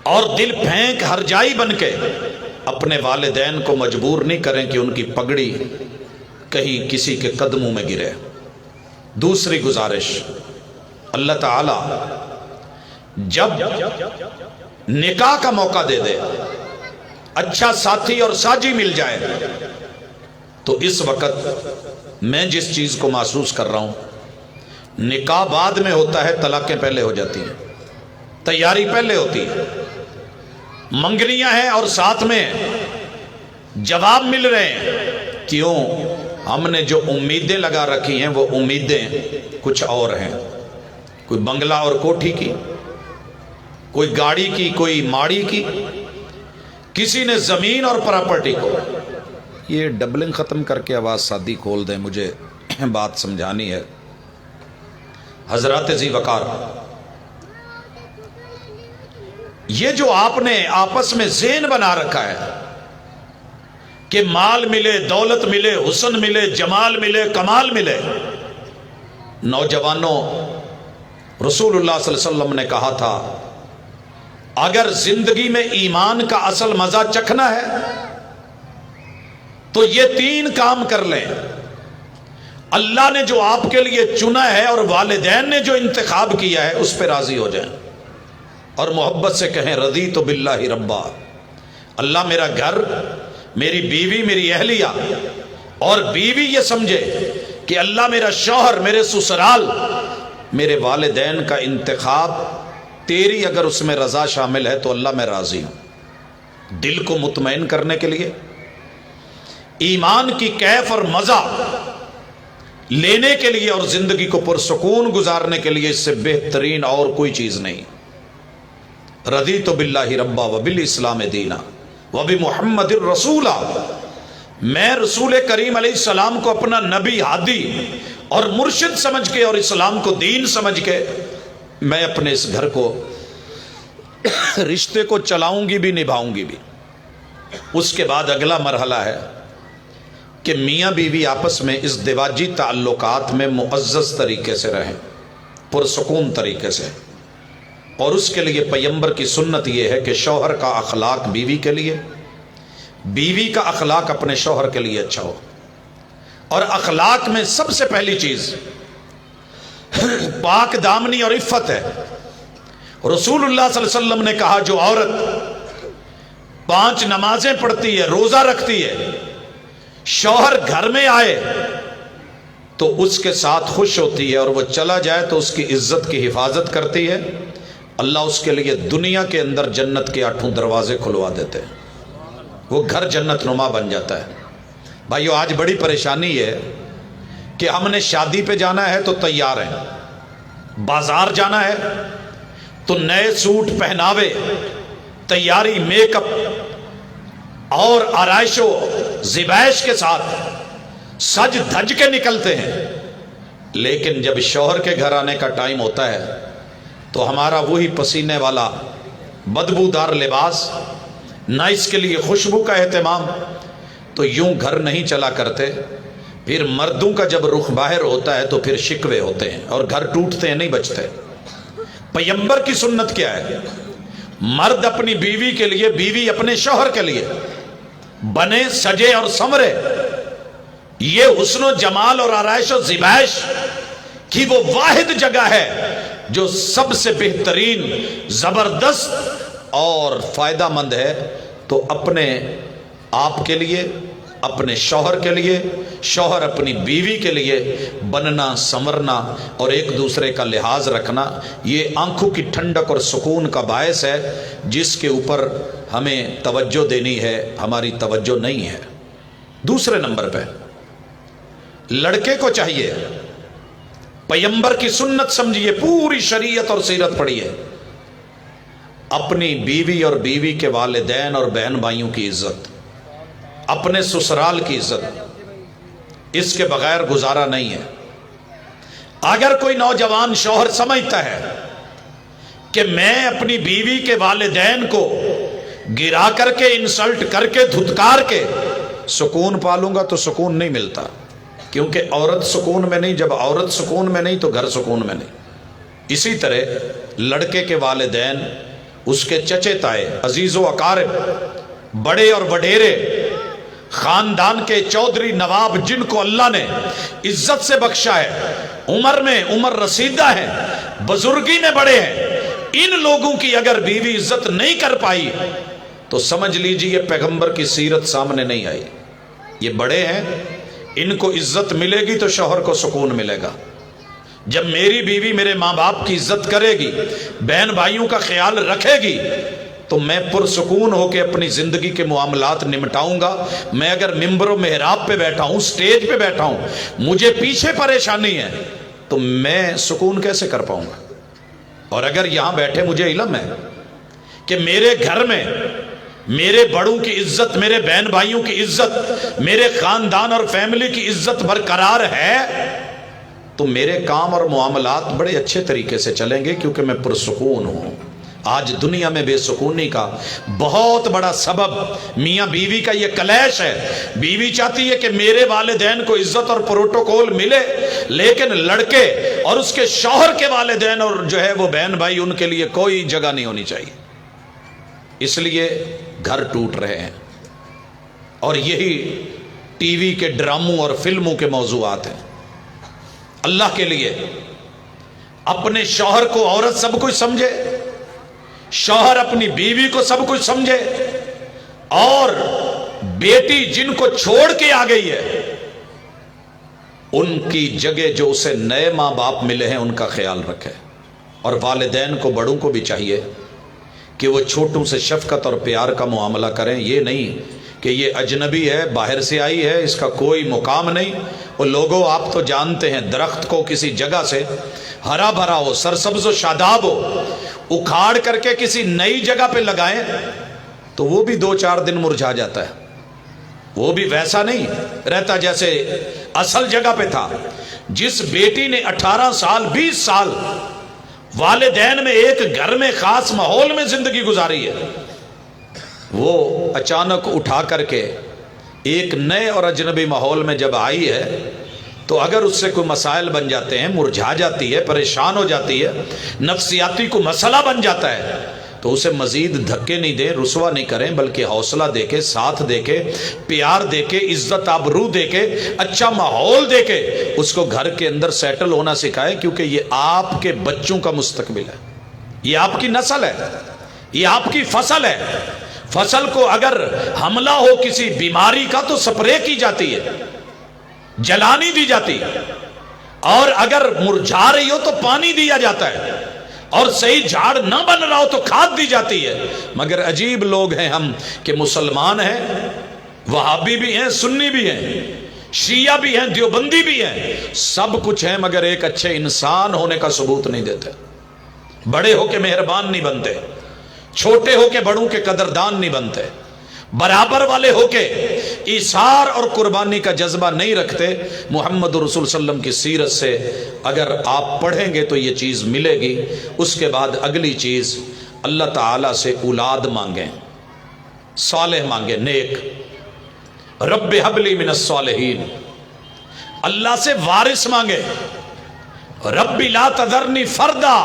اور دل پھینک ہرجائی بن کے اپنے والدین کو مجبور نہیں کریں کہ ان کی پگڑی کہیں کسی کے قدموں میں گرے۔ دوسری گزارش، اللہ تعالی جب نکاح کا موقع دے دے، اچھا ساتھی اور ساجی مل جائے، تو اس وقت میں جس چیز کو محسوس کر رہا ہوں، نکاح بعد میں ہوتا ہے، طلاقیں پہلے ہو جاتی ہیں، تیاری پہلے ہوتی ہے، منگنیاں ہیں اور ساتھ میں جواب مل رہے ہیں۔ کیوں؟ ہم نے جو امیدیں لگا رکھی ہیں وہ امیدیں کچھ اور ہیں، کوئی بنگلہ اور کوٹھی کی، کوئی گاڑی کی، کوئی ماڑی کی، کسی نے زمین اور پراپرٹی کو۔ یہ ڈبلنگ ختم کر کے آواز سادی کھول دیں، مجھے بات سمجھانی ہے۔ حضرات ذی وقار، یہ جو آپ نے آپس میں ذہن بنا رکھا ہے کہ مال ملے، دولت ملے، حسن ملے، جمال ملے، کمال ملے، نوجوانوں، رسول اللہ صلی اللہ علیہ وسلم نے کہا تھا اگر زندگی میں ایمان کا اصل مزہ چکھنا ہے تو یہ 3 کام کر لیں۔ اللہ نے جو آپ کے لیے چنا ہے اور والدین نے جو انتخاب کیا ہے اس پہ راضی ہو جائیں اور محبت سے کہیں رضیت باللہ ربا، اللہ میرا گھر، میری بیوی، میری اہلیہ، اور بیوی یہ سمجھے کہ اللہ میرا شوہر، میرے سسرال، میرے والدین کا انتخاب تیری اگر اس میں رضا شامل ہے تو اللہ میں راضی ہوں۔ دل کو مطمئن کرنے کے لیے، ایمان کی کیف اور مزہ لینے کے لیے اور زندگی کو پرسکون گزارنے کے لیے اس سے بہترین اور کوئی چیز نہیں۔ رضیت باللہ ربا وبالاسلام دینا وبمحمد الرسولہ، میں رسول کریم علیہ السلام کو اپنا نبی، ہادی اور مرشد سمجھ کے اور اسلام کو دین سمجھ کے میں اپنے اس گھر کو، رشتے کو چلاؤں گی بھی، نبھاؤں گی بھی۔ اس کے بعد اگلا مرحلہ ہے کہ میاں بیوی آپس میں اس ازدواجی تعلقات میں معزز طریقے سے رہیں، پرسکون طریقے سے، اور اس کے لیے پیغمبر کی سنت یہ ہے کہ شوہر کا اخلاق بیوی کے لیے، بیوی کا اخلاق اپنے شوہر کے لیے اچھا ہو۔ اور اخلاق میں سب سے پہلی چیز پاک دامنی اور عفت ہے۔ رسول اللہ صلی اللہ علیہ وسلم نے کہا جو عورت 5 نمازیں پڑھتی ہے، روزہ رکھتی ہے، شوہر گھر میں آئے تو اس کے ساتھ خوش ہوتی ہے اور وہ چلا جائے تو اس کی عزت کی حفاظت کرتی ہے، اللہ اس کے لیے دنیا کے اندر جنت کے 8 دروازے کھلوا دیتے ہیں، وہ گھر جنت نما بن جاتا ہے۔ بھائیو، آج بڑی پریشانی ہے کہ ہم نے شادی پہ جانا ہے تو تیار ہیں، بازار جانا ہے تو نئے سوٹ پہناوے، تیاری، میک اپ اور آرائش و زیبائش کے ساتھ سج دھج کے نکلتے ہیں، لیکن جب شوہر کے گھر آنے کا ٹائم ہوتا ہے تو ہمارا وہی پسینے والا بدبودار لباس، نہ اس کے لیے خوشبو کا اہتمام، تو یوں گھر نہیں چلا کرتے۔ پھر مردوں کا جب رخ باہر ہوتا ہے تو پھر شکوے ہوتے ہیں اور گھر ٹوٹتے ہیں، نہیں بچتے۔ پیغمبر کی سنت کیا ہے؟ مرد اپنی بیوی کے لیے، بیوی اپنے شوہر کے لیے بنے، سجے اور سنورے۔ یہ حسن و جمال اور آرائش و زیبائش کی وہ واحد جگہ ہے جو سب سے بہترین، زبردست اور فائدہ مند ہے۔ تو اپنے آپ کے لیے، اپنے شوہر کے لیے، شوہر اپنی بیوی کے لیے بننا، سنورنا اور ایک دوسرے کا لحاظ رکھنا، یہ آنکھوں کی ٹھنڈک اور سکون کا باعث ہے، جس کے اوپر ہمیں توجہ دینی ہے، ہماری توجہ نہیں ہے۔ دوسرے نمبر پہ لڑکے کو چاہیے پیغمبر کی سنت سمجھیے، پوری شریعت اور سیرت پڑھیے، اپنی بیوی اور بیوی کے والدین اور بہن بھائیوں کی عزت، اپنے سسرال کی عزت، اس کے بغیر گزارا نہیں ہے۔ اگر کوئی نوجوان شوہر سمجھتا ہے کہ میں اپنی بیوی کے والدین کو گرا کر کے، انسلٹ کر کے، دھتکار کے سکون پالوں گا، تو سکون نہیں ملتا، کیونکہ عورت سکون میں نہیں، جب عورت سکون میں نہیں تو گھر سکون میں نہیں۔ اسی طرح لڑکے کے والدین اس کے چچے تائے، عزیز و اقارب، بڑے اور وڈیرے، خاندان کے چودھری نواب جن کو اللہ نے عزت سے بخشا ہے، عمر رسیدہ ہیں، بزرگی میں بڑے ہیں، ان لوگوں کی اگر بیوی عزت نہیں کر پائی تو سمجھ لیجیے یہ پیغمبر کی سیرت سامنے نہیں آئی۔ یہ بڑے ہیں، ان کو عزت ملے گی تو شوہر کو سکون ملے گا۔ جب میری بیوی میرے ماں باپ کی عزت کرے گی، بہن بھائیوں کا خیال رکھے گی، تو میں پرسکون ہو کے اپنی زندگی کے معاملات نمٹاؤں گا۔ میں اگر ممبر و محراب پہ بیٹھا ہوں، سٹیج پہ بیٹھا ہوں، مجھے پیچھے پریشانی ہے تو میں سکون کیسے کر پاؤں گا؟ اور اگر یہاں بیٹھے مجھے علم ہے کہ میرے گھر میں میرے بڑوں کی عزت، میرے بہن بھائیوں کی عزت، میرے خاندان اور فیملی کی عزت برقرار ہے، تو میرے کام اور معاملات بڑے اچھے طریقے سے چلیں گے، کیونکہ میں پرسکون ہوں۔ آج دنیا میں بے سکونی کا بہت بڑا سبب میاں بیوی کا یہ کلیش ہے۔ بیوی چاہتی ہے کہ میرے والدین کو عزت اور پروٹوکول ملے، لیکن لڑکے اور اس کے شوہر کے والدین اور جو ہے وہ بہن بھائی، ان کے لیے کوئی جگہ نہیں ہونی چاہیے۔ اس لیے گھر ٹوٹ رہے ہیں، اور یہی ٹی وی کے ڈراموں اور فلموں کے موضوعات ہیں۔ اللہ کے لیے اپنے شوہر کو عورت سب کچھ سمجھے، شوہر اپنی بیوی کو سب کچھ سمجھے، اور بیٹی جن کو چھوڑ کے آ گئی ہے ان کی جگہ جو اسے نئے ماں باپ ملے ہیں ان کا خیال رکھے۔ اور والدین کو، بڑوں کو بھی چاہیے کہ وہ چھوٹوں سے شفقت اور پیار کا معاملہ کریں۔ یہ نہیں کہ یہ اجنبی ہے، باہر سے آئی ہے، اس کا کوئی مقام نہیں۔ وہ لوگوں، آپ تو جانتے ہیں، درخت کو کسی جگہ سے ہرا بھرا ہو، سرسبز و شاداب ہو، اکھاڑ کر کے کسی نئی جگہ پہ لگائیں تو وہ بھی 2-4 دن مرجھا جاتا ہے، وہ بھی ویسا نہیں رہتا جیسے اصل جگہ پہ تھا۔ جس بیٹی نے 18 سال 20 سال والدین میں ایک گھر میں خاص ماحول میں زندگی گزاری ہے، وہ اچانک اٹھا کر کے ایک نئے اور اجنبی ماحول میں جب آئی ہے تو اگر اس سے کوئی مسائل بن جاتے ہیں، مرجھا جاتی ہے، پریشان ہو جاتی ہے، نفسیاتی کو مسئلہ بن جاتا ہے، تو اسے مزید دھکے نہیں دیں، رسوا نہیں کریں، بلکہ حوصلہ دے کے، ساتھ دے کے، پیار دے کے، عزت آبرو دے کے، اچھا ماحول دے کے اس کو گھر کے اندر سیٹل ہونا سکھائیں، کیونکہ یہ آپ کے بچوں کا مستقبل ہے، یہ آپ کی نسل ہے، یہ آپ کی فصل ہے۔ فصل کو اگر حملہ ہو کسی بیماری کا تو سپرے کی جاتی ہے، جلانی دی جاتی ہے، اور اگر مرجھا رہی ہو تو پانی دیا جاتا ہے، اور صحیح جھاڑ نہ بن رہا ہو تو کھاد دی جاتی ہے۔ مگر عجیب لوگ ہیں ہم کہ مسلمان ہیں، وہابی بھی ہیں، سنی بھی ہیں، شیعہ بھی ہیں، دیوبندی بھی ہیں، سب کچھ ہیں، مگر ایک اچھے انسان ہونے کا ثبوت نہیں دیتے۔ بڑے ہو کے مہربان نہیں بنتے، چھوٹے ہو کے بڑوں کے قدردان نہیں بنتے، برابر والے ہو کے ایثار اور قربانی کا جذبہ نہیں رکھتے۔ محمد رسول صلی اللہ علیہ وسلم کی سیرت سے اگر آپ پڑھیں گے تو یہ چیز ملے گی۔ اس کے بعد اگلی چیز، اللہ تعالیٰ سے اولاد مانگیں، صالح مانگیں، نیک۔ رب ہب لی من الصالحین، اللہ سے وارث مانگے۔ رب لا تذرنی فردا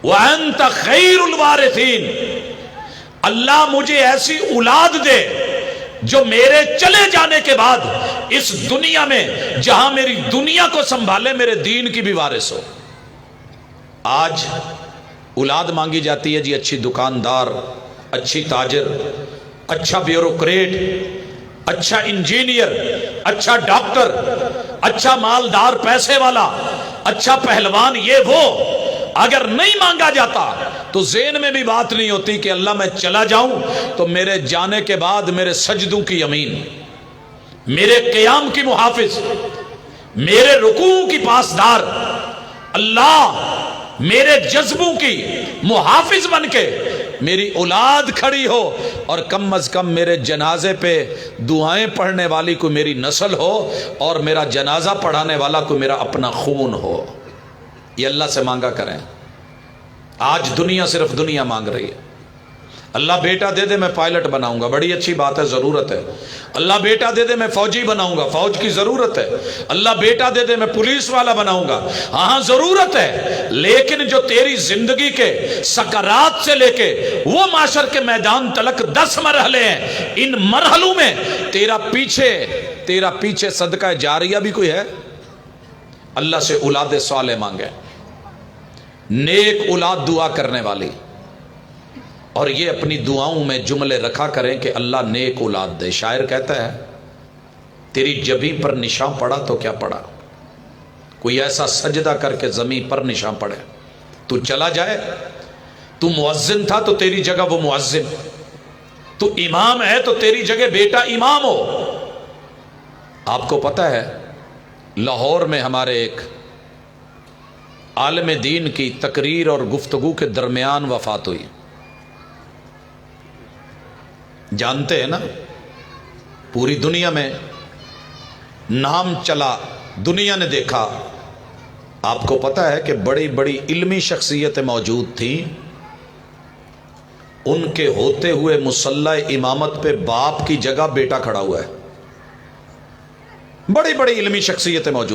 وانت خیر الوارثین، اللہ مجھے ایسی اولاد دے جو میرے چلے جانے کے بعد اس دنیا میں جہاں میری دنیا کو سنبھالے، میرے دین کی بھی وارث ہو۔ آج اولاد مانگی جاتی ہے جی، اچھی دکاندار، اچھی تاجر، اچھا بیوروکریٹ، اچھا انجینئر، اچھا ڈاکٹر، اچھا مالدار پیسے والا، اچھا پہلوان، یہ وہ۔ اگر نہیں مانگا جاتا تو ذہن میں بھی بات نہیں ہوتی کہ اللہ میں چلا جاؤں تو میرے جانے کے بعد میرے سجدوں کی امین، میرے قیام کی محافظ، میرے رکوع کی پاسدار، اللہ میرے جذبوں کی محافظ بن کے میری اولاد کھڑی ہو، اور کم از کم میرے جنازے پہ دعائیں پڑھنے والی کو میری نسل ہو، اور میرا جنازہ پڑھانے والا کو میرا اپنا خون ہو۔ یہ اللہ سے مانگا کریں۔ آج دنیا صرف دنیا مانگ رہی ہے، اللہ بیٹا دے دے میں پائلٹ بناؤں گا، بڑی اچھی بات ہے، ضرورت ہے۔ اللہ بیٹا دے دے میں فوجی بناؤں گا، فوج کی ضرورت ہے۔ اللہ بیٹا دے دے میں پولیس والا بناؤں گا، ہاں ضرورت ہے۔ لیکن جو تیری زندگی کے سکرات سے لے کے وہ معاشر کے میدان تلک 10 مرحلے ہیں، ان مرحلوں میں تیرا پیچھے صدقہ جاریہ بھی کوئی ہے؟ اللہ سے اولاد صالح مانگے، نیک اولاد دعا کرنے والی، اور یہ اپنی دعاؤں میں جملے رکھا کریں کہ اللہ نیک اولاد دے۔ شاعر کہتا ہے تیری جبیں پر نشان پڑا تو کیا پڑا، کوئی ایسا سجدہ کر کے زمین پر نشان پڑے، تو چلا جائے۔ تو مؤذن تھا تو تیری جگہ وہ مؤذن، تو امام ہے تو تیری جگہ بیٹا امام ہو۔ آپ کو پتہ ہے لاہور میں ہمارے ایک عالم دین کی تقریر اور گفتگو کے درمیان وفات ہوئی، جانتے ہیں نا؟ پوری دنیا میں نام چلا، دنیا نے دیکھا۔ آپ کو پتہ ہے کہ بڑی بڑی علمی شخصیتیں موجود تھیں، ان کے ہوتے ہوئے مصلی امامت پہ باپ کی جگہ بیٹا کھڑا ہوا ہے۔ بڑی بڑی علمی شخصیتیں موجود